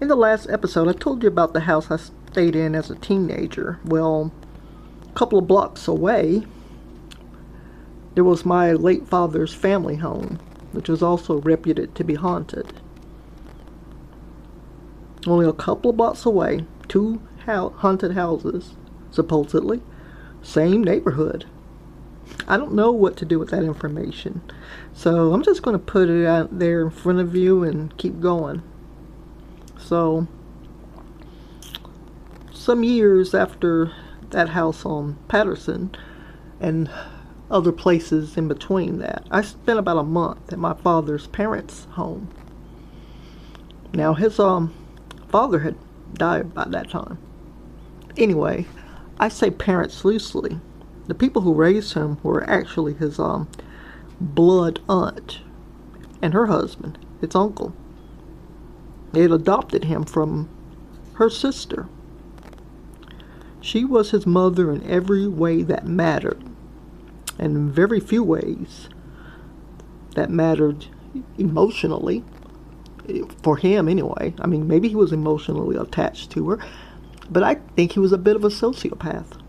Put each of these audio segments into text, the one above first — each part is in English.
In the last episode, I told you about the house I stayed in as a teenager. Well, a couple of blocks away, there was my late father's family home, which was also reputed to be haunted. Only a couple of blocks away, two haunted houses, supposedly, same neighborhood. I don't know what to do with that information, so I'm just going to put it out there in front of you and keep going. So, some years after that house on Patterson and other places in between that, I spent about a month at my father's parents' home. Now, his father had died by that time. Anyway, I say parents loosely. The people who raised him were actually his blood aunt and her husband, his uncle. They had adopted him from her sister. She was his mother in every way that mattered, and in very few ways that mattered emotionally, for him anyway. I mean, maybe he was emotionally attached to her, but I think he was a bit of a sociopath.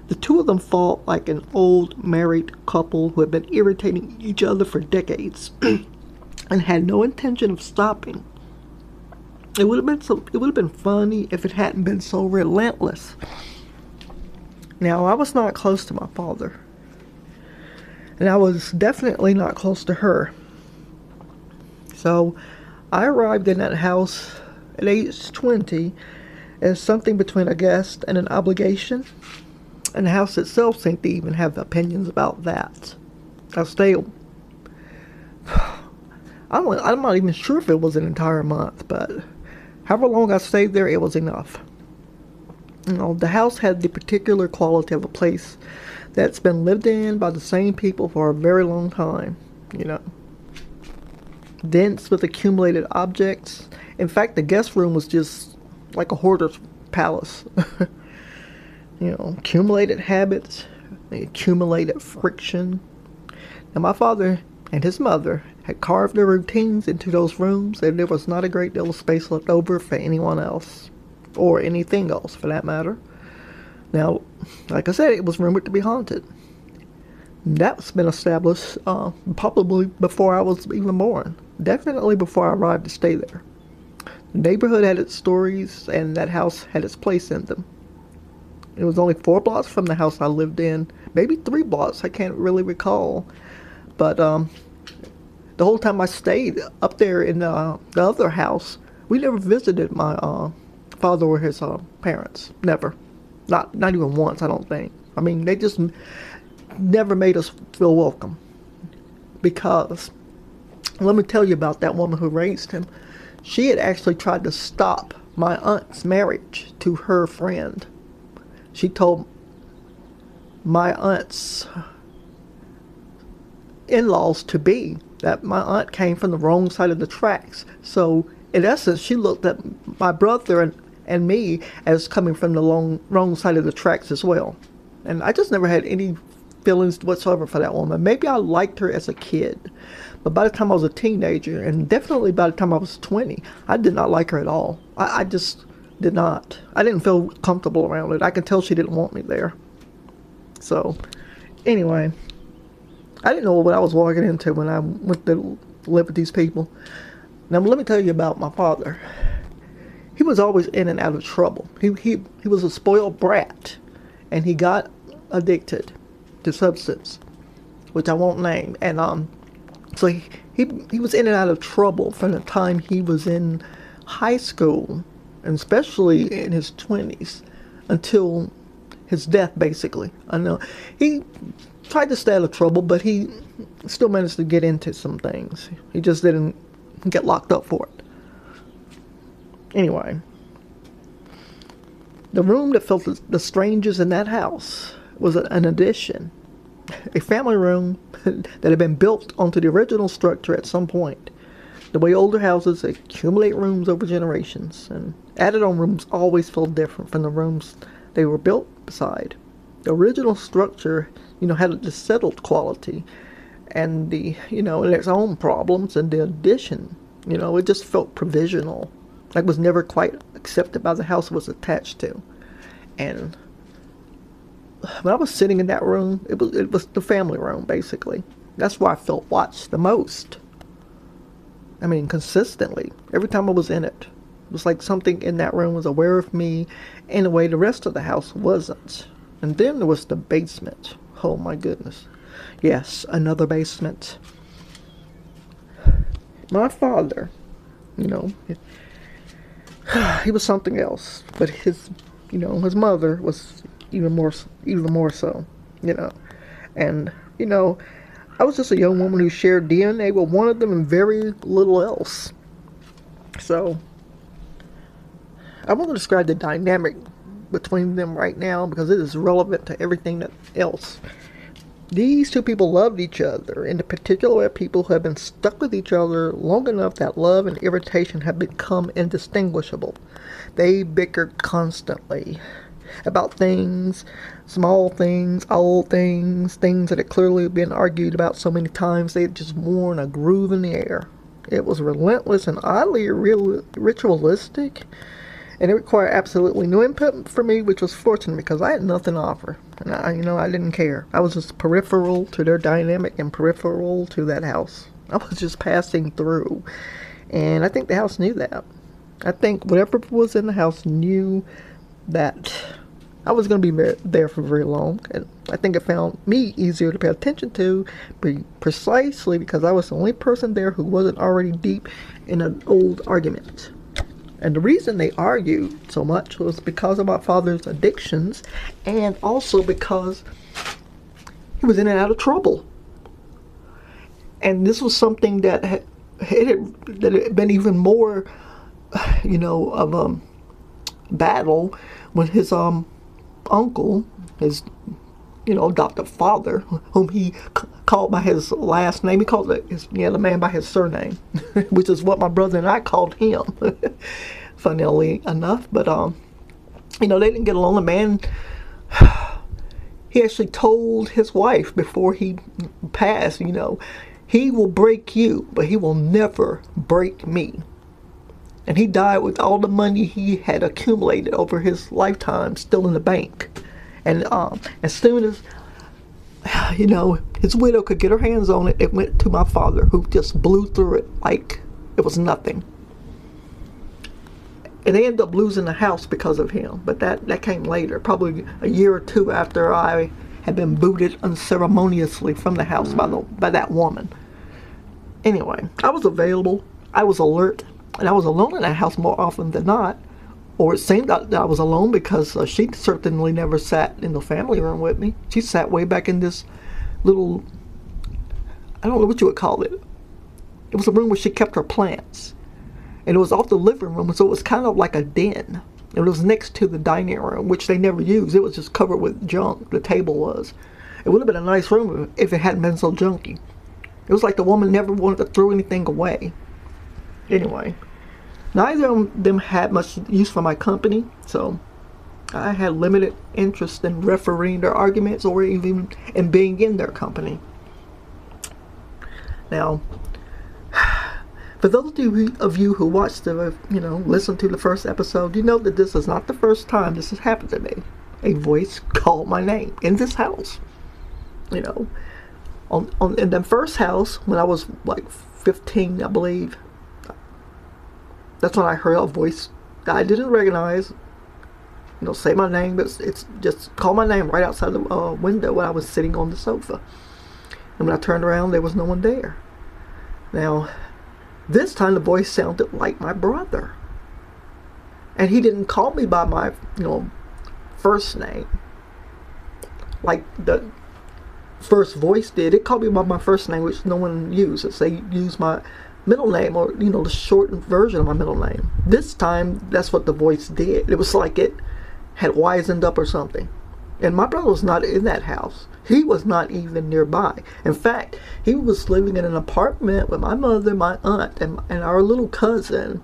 The two of them fought like an old married couple who had been irritating each other for decades and had no intention of stopping. It would have been funny if it hadn't been so relentless. Now, I was not close to my father, and I was definitely not close to her. So, I arrived in that house at age 20 as something between a guest and an obligation, and the house itself seemed to even have opinions about that. I stayed. I'm not even sure if it was an entire month, but however long I stayed there, it was enough. You know, the house had the particular quality of a place that's been lived in by the same people for a very long time, you know. Dense with accumulated objects. In fact, the guest room was just like a hoarder's palace. You know, accumulated habits, accumulated friction. Now, my father and his mother had carved their routines into those rooms, and there was not a great deal of space left over for anyone else, or anything else for that matter. Now, like I said, it was rumored to be haunted. That's been established probably before I was even born. Definitely before I arrived to stay there. The neighborhood had its stories, and that house had its place in them. It was only 4 blocks from the house I lived in. Maybe 3 blocks, I can't really recall. But the whole time I stayed up there in the other house, we never visited my father or his parents. Never. Not even once, I don't think. I mean, they just never made us feel welcome. Because, let me tell you about that woman who raised him. She had actually tried to stop my aunt's marriage to her friend. She told my aunt's in-laws to be that my aunt came from the wrong side of the tracks. So, in essence, she looked at my brother and me as coming from the wrong side of the tracks as well. And I just never had any feelings whatsoever for that woman. Maybe I liked her as a kid, but by the time I was a teenager, and definitely by the time I was 20, I did not like her at all. I just did not. I didn't feel comfortable around it. I could tell she didn't want me there. So, anyway, I didn't know what I was walking into when I went to live with these people. Now, let me tell you about my father. He was always in and out of trouble. He was a spoiled brat, and he got addicted to substance, which I won't name. And so he was in and out of trouble from the time he was in high school, and especially in his 20s, until his death, basically. I know he tried to stay out of trouble, but he still managed to get into some things. He just didn't get locked up for it. Anyway, the room that felt the strangest in that house was an addition, a family room that had been built onto the original structure at some point. The way older houses accumulate rooms over generations, and added-on rooms always felt different from the rooms they were built beside. The original structure, had a settled quality, and its own problems, and the addition, it just felt provisional. Like, was never quite accepted by the house it was attached to. And when I was sitting in that room, it was the family room, basically. That's where I felt watched the most. I mean, consistently. Every time I was in it. It was like something in that room was aware of me in a way the rest of the house wasn't. And then there was the basement. Oh my goodness. Yes, another basement. My father, you know, he was something else. But his mother was even more so, you know. And, I was just a young woman who shared DNA with one of them and very little else. So, I want to describe the dynamic between them right now because it is relevant to everything else. These two people loved each other, in particular people who have been stuck with each other long enough that love and irritation have become indistinguishable. They bickered constantly about things, small things, old things, things that had clearly been argued about so many times they had just worn a groove in the air. It was relentless and oddly ritualistic, and it required absolutely no input for me, which was fortunate because I had nothing to offer. And I didn't care. I was just peripheral to their dynamic and peripheral to that house. I was just passing through. And I think the house knew that. I think whatever was in the house knew that I was going to be there for very long. And I think it found me easier to pay attention to precisely because I was the only person there who wasn't already deep in an old argument. And the reason they argued so much was because of my father's addictions and also because he was in and out of trouble. And this was something that had been even more, of a battle when his uncle, his adoptive father, whom he called by his last name. He called the man by his surname, which is what my brother and I called him, funnily enough. But, they didn't get along. The man, he actually told his wife before he passed, he will break you, but he will never break me. And he died with all the money he had accumulated over his lifetime still in the bank. And as soon as, his widow could get her hands on it, it went to my father, who just blew through it like it was nothing. And they ended up losing the house because of him. But that came later, probably a year or two after I had been booted unceremoniously from the house by that woman. Anyway, I was available, I was alert, and I was alone in that house more often than not. Or it seemed that I was alone because she certainly never sat in the family room with me. She sat way back in this little, I don't know what you would call it. It was a room where she kept her plants. And it was off the living room, so it was kind of like a den. It was next to the dining room, which they never used. It was just covered with junk, the table was. It would have been a nice room if it hadn't been so junky. It was like the woman never wanted to throw anything away. Anyway. Neither of them had much use for my company, so I had limited interest in refereeing their arguments or even in being in their company. Now, for those of you who watched listened to the first episode, you know that this is not the first time this has happened to me. A voice called my name in this house. In the first house, when I was like 15, I believe, that's when I heard a voice that I didn't recognize, say my name, but it's just call my name right outside the window when I was sitting on the sofa. And when I turned around, there was no one there. Now, this time the voice sounded like my brother. And he didn't call me by my, first name, like the first voice did. It called me by my first name, which no one uses. They use my middle name, or the shortened version of my middle name. This time that's what the voice did. It was like it had wisened up or something. And my brother was not in that house. He was not even nearby. In fact, he was living in an apartment with my mother, my aunt, and our little cousin.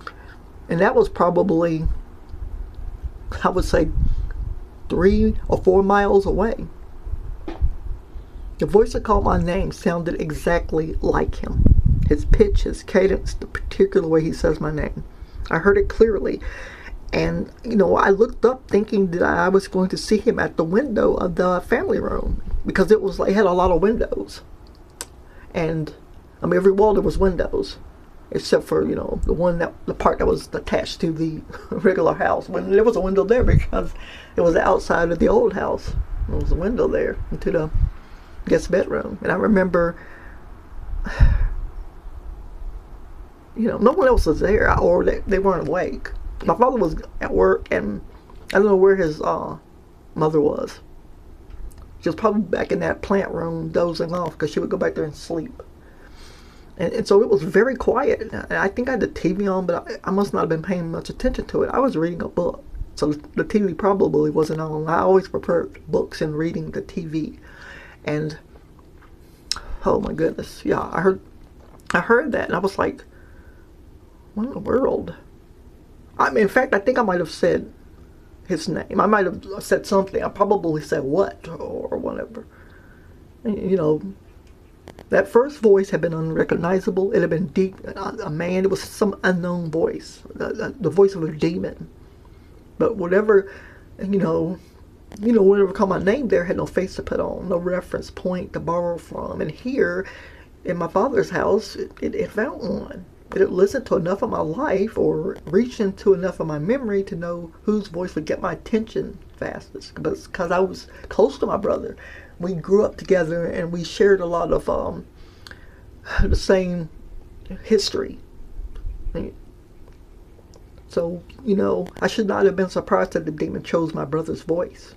And that was probably, I would say, 3 or 4 miles away. The voice that called my name sounded exactly like him. His pitch, his cadence, the particular way he says my name. I heard it clearly. And, I looked up thinking that I was going to see him at the window of the family room, because it was like, it had a lot of windows. And, every wall there was windows, except for, the part that was attached to the regular house. When there was a window there because it was outside of the old house. There was a window there into the guest bedroom. And I remember, no one else was there, or they weren't awake. My father was at work, and I don't know where his mother was. She was probably back in that plant room dozing off, because she would go back there and sleep. And so it was very quiet. And I think I had the TV on, but I must not have been paying much attention to it. I was reading a book, so the TV probably wasn't on. I always preferred books and reading the TV. And, oh my goodness, yeah, I heard that, and I was like, what in the world? In fact, I think I might have said his name. I might have said something. I probably said what or whatever. And, that first voice had been unrecognizable. It had been deep, a man. It was some unknown voice, the voice of a demon. But whatever, whatever called my name there had no face to put on, no reference point to borrow from. And here, in my father's house, it found one. It had listened to enough of my life, or reached into enough of my memory to know whose voice would get my attention fastest. Because I was close to my brother. We grew up together, and we shared a lot of the same history. So, I should not have been surprised that the demon chose my brother's voice.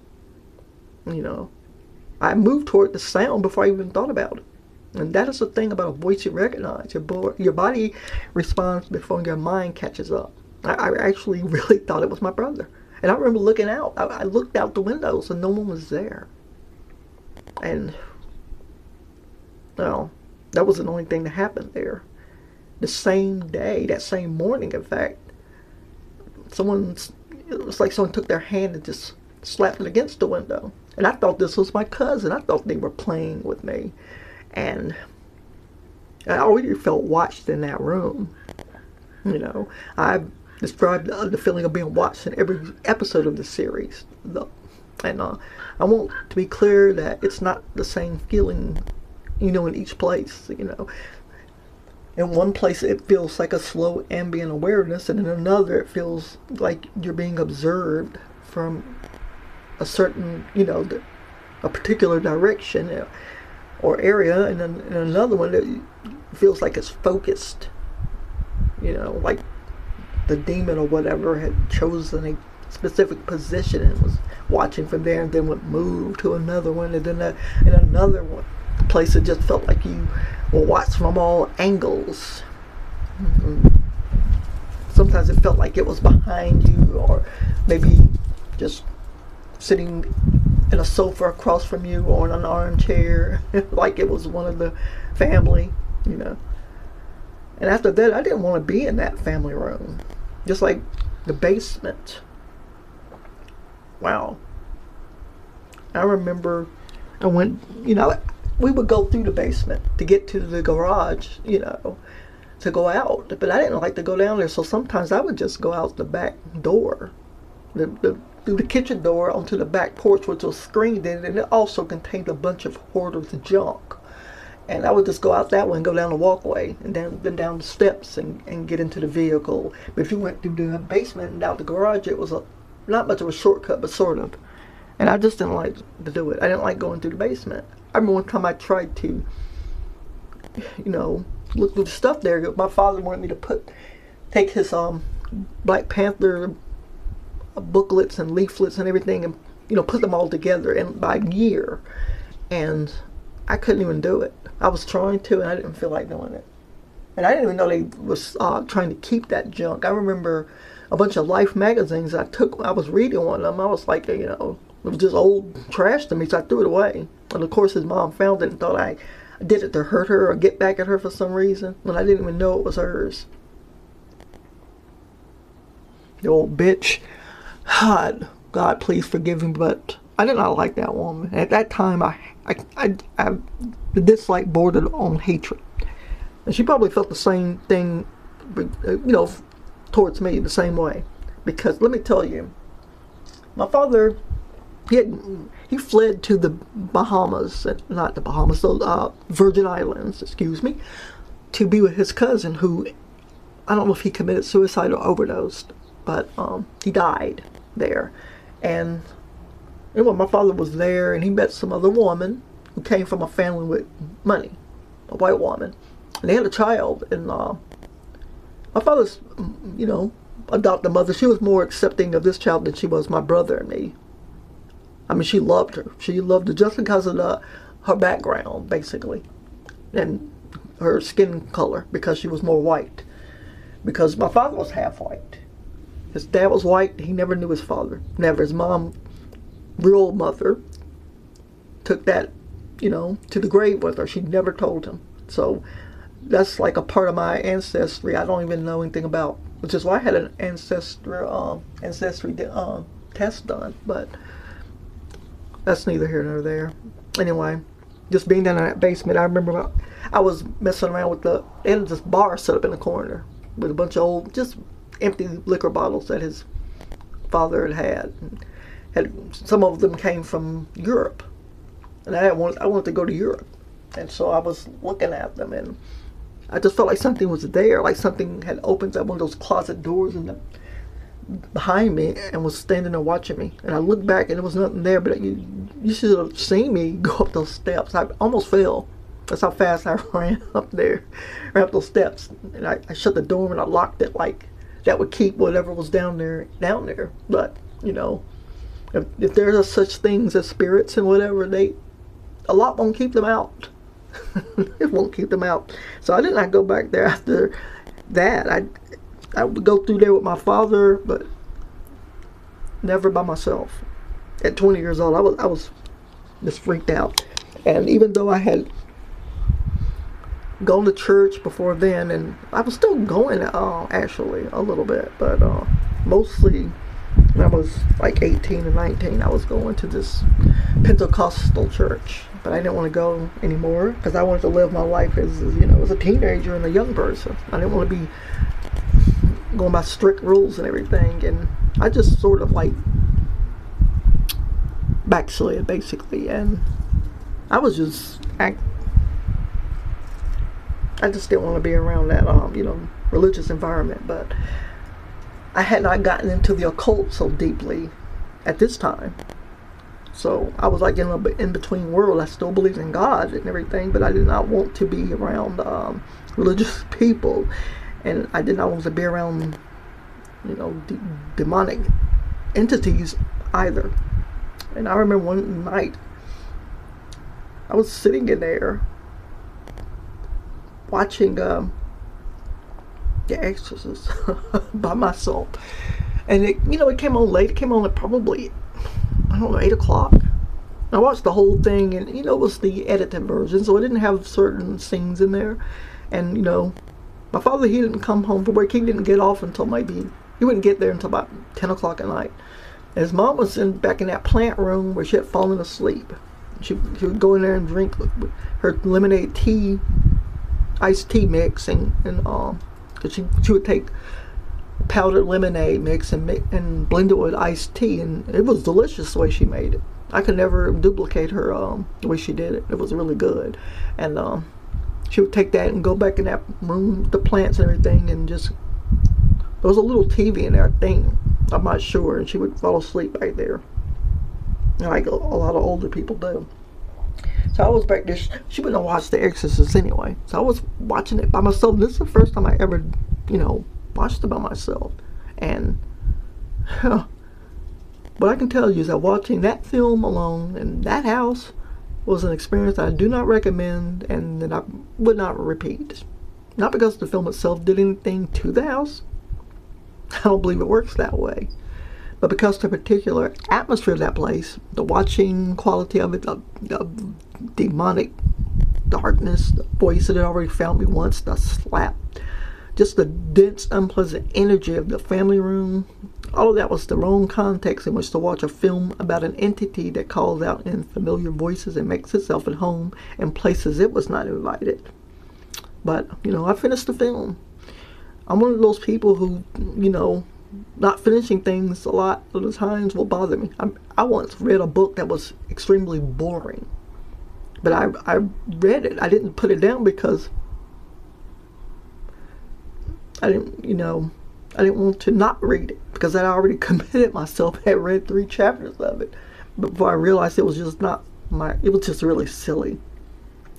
I moved toward the sound before I even thought about it. And that is the thing about a voice you recognize. Your body responds before your mind catches up. I actually really thought it was my brother. And I remember looking out. I looked out the windows and no one was there. And, well, that wasn't the only thing that happened there. The same day, that same morning, in fact, it was like someone took their hand and just slapped it against the window. And I thought this was my cousin. I thought they were playing with me. And I already felt watched in that room. I described the feeling of being watched in every episode of the series. And I want to be clear that it's not the same feeling, in each place. In one place it feels like a slow ambient awareness, and in another it feels like you're being observed from a certain, a particular direction or area, and then in another one it feels like it's focused, like the demon or whatever had chosen a specific position and was watching from there, and then would move to another one, and then in another one place it just felt like you were watched from all angles. Sometimes it felt like it was behind you, or maybe just sitting in a sofa across from you, or in an armchair, like it was one of the family, And after that, I didn't want to be in that family room. Just like the basement. Wow. I remember I went, we would go through the basement to get to the garage, to go out. But I didn't like to go down there, so sometimes I would just go out the back door. Through the kitchen door onto the back porch, which was screened in, and it also contained a bunch of hoarders junk. And I would just go out that way and go down the walkway, and then down the steps and get into the vehicle. But if you went through the basement and out the garage, it was not much of a shortcut, but sort of. And I just didn't like to do it. I didn't like going through the basement. I remember one time I tried to, look through the stuff there. My father wanted me to take his Black Panther booklets and leaflets and everything, and put them all together and by year. And I couldn't even do it. I was trying to, and I didn't feel like doing it. And I didn't even know they was trying to keep that junk. I remember a bunch of Life magazines I took. I was reading one of them. I was like, it was just old trash to me, so I threw it away. And of course his mom found it and thought I did it to hurt her or get back at her for some reason, when I didn't even know it was hers. The old bitch. God, please forgive me, but I did not like that woman. At that time, the dislike bordered on hatred. And she probably felt the same thing, towards me the same way. Because let me tell you, my father, he fled to the Bahamas, not the Bahamas, the Virgin Islands, excuse me, to be with his cousin who, I don't know if he committed suicide or overdosed, but he died there. And anyway, my father was there, and he met some other woman who came from a family with money, a white woman. And they had a child, and my father's, adopted mother, she was more accepting of this child than she was my brother and me. I mean, she loved her. She loved her just because of her background, basically, and her skin color, because she was more white. Because my father was half white. His dad was white. He never knew his father. Never. His mom, real mother, took that, to the grave with her. She never told him. So that's like a part of my ancestry I don't even know anything about. Which is why I had an ancestry test done. But that's neither here nor there. Anyway, just being down in that basement, I remember I was messing around with they had this bar set up in the corner with a bunch of old, just empty liquor bottles that his father had. Some of them came from Europe, and I wanted to go to Europe, and so I was looking at them, and I just felt like something was there, like something had opened up one of those closet doors behind me and was standing there watching me. And I looked back and there was nothing there, but you should have seen me go up those steps. I almost fell. That's how fast I ran up those steps. And I shut the door and I locked it, like that would keep whatever was down there. But if there's such things as spirits and whatever, a lot won't keep them out. It won't keep them out. So I did not go back there after that. I would go through there with my father, but never by myself. At 20 years old, I was just freaked out. And even though I had gone to church before then, and I was still going actually a little bit, but mostly when I was like 18 and 19, I was going to this Pentecostal church. But I didn't want to go anymore because I wanted to live my life as a teenager and a young person. I didn't want to be going by strict rules and everything, and I just sort of like backslid basically, and I was just I just didn't want to be around that religious environment. But I had not gotten into the occult so deeply at this time. So I was like in a in-between world. I still believed in God and everything, but I did not want to be around religious people, and I did not want to be around, demonic entities either. And I remember one night I was sitting in there watching The Exorcist by myself, and it came on late. It came on at probably, I don't know, 8 o'clock. I watched the whole thing, and it was the edited version, so it didn't have certain scenes in there. And my father, he didn't come home from work. He didn't get off until he wouldn't get there until about 10 o'clock at night. And his mom was back in that plant room where she had fallen asleep. She would go in there and drink her lemonade tea, iced tea mix, and cause she would take powdered lemonade mix and blend it with iced tea, and it was delicious the way she made it. I could never duplicate her the way she did it. It was really good. And she would take that and go back in that room, the plants and everything, and just, there was a little TV in there, I think, I'm not sure, and she would fall asleep right there, like a lot of older people do. So I was back there. She wouldn't watch The Exorcist anyway, so I was watching it by myself. This is the first time I ever watched it by myself. And what I can tell you is that watching that film alone in that house was an experience I do not recommend and that I would not repeat. Not because the film itself did anything to the house. I don't believe it works that way. But because the particular atmosphere of that place, the watching quality of it, the demonic darkness, the voice that had already found me once, the slap, just the dense, unpleasant energy of the family room, all of that was the wrong context in which to watch a film about an entity that calls out in familiar voices and makes itself at home in places it was not invited. But, I finished the film. I'm one of those people who, not finishing things a lot of the times will bother me. I once read a book that was extremely boring, but I read it. I didn't put it down because I didn't want to not read it, because I already committed myself. I had read 3 chapters of it before I realized it was just not it was just really silly.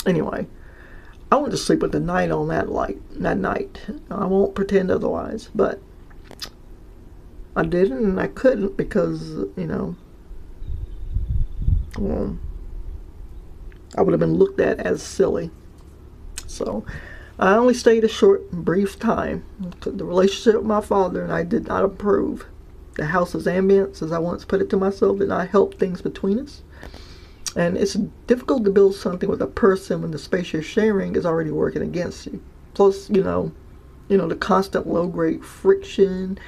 Anyway, I went to sleep with the night on that night. I won't pretend otherwise, but I didn't, and I couldn't because, well, I would have been looked at as silly. So I only stayed a short, brief time. The relationship with my father and I did not approve. The house's ambience, as I once put it to myself, did not help things between us. And it's difficult to build something with a person when the space you're sharing is already working against you. Plus, the constant low-grade friction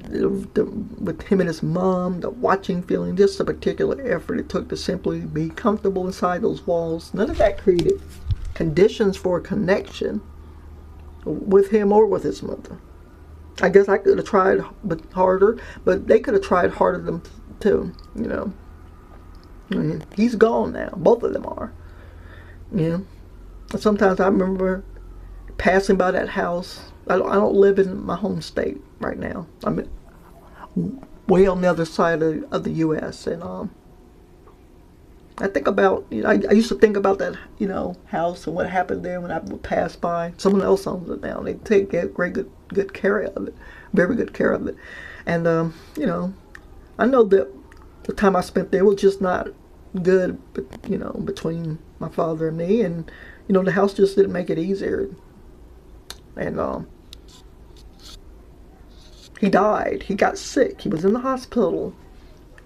with him and his mom, the watching feeling, just the particular effort it took to simply be comfortable inside those walls. None of that created conditions for a connection with him or with his mother. I guess I could have tried harder, but they could have tried harder than too, He's gone now. Both of them are. Sometimes I remember passing by that house. I don't live in my home state right now. I'm way on the other side of the U.S. And I think about, I used to think about that, house and what happened there when I would pass by. Someone else owns it now. They take good care of it, very good care of it. And I know that the time I spent there was just not good, between my father and me, and the house just didn't make it easier. And he died. He got sick. He was in the hospital,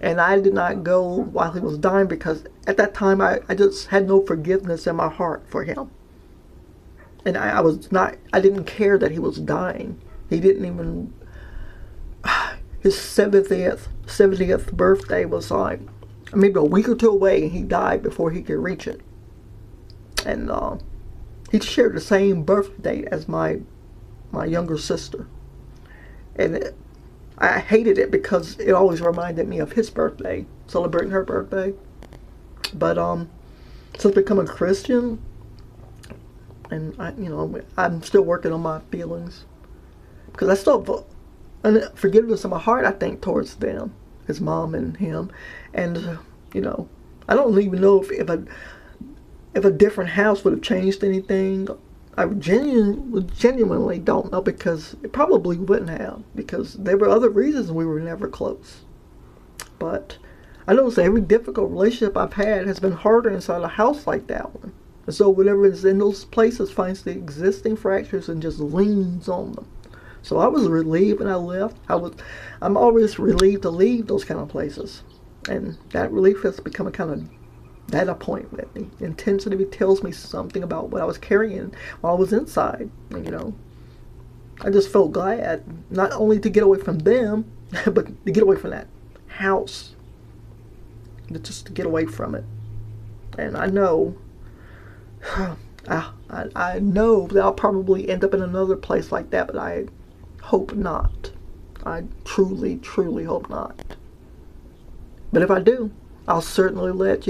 and I did not go while he was dying because at that time I just had no forgiveness in my heart for him, and I didn't care that he was dying. He didn't even. His 70th birthday was like maybe a week or two away, and he died before he could reach it. And he shared the same birthday as my younger sister, and I hated it because it always reminded me of his birthday, celebrating her birthday. But since becoming a Christian, and I'm still working on my feelings, because I still have forgiveness in my heart, I think, towards them, his mom and him. And I don't even know if a different house would have changed anything. I genuinely don't know, because it probably wouldn't have, because there were other reasons we were never close. But I notice every difficult relationship I've had has been harder inside a house like that one. And so whatever is in those places finds the existing fractures and just leans on them. So I was relieved when I left. I'm always relieved to leave those kind of places. And that relief has become a kind of data point with me. Intensity tells me something about what I was carrying while I was inside. And, I just felt glad not only to get away from them, but to get away from that house. Just to get away from it. And I know, I know that I'll probably end up in another place like that, but I hope not. I truly, truly hope not. But if I do, I'll certainly let you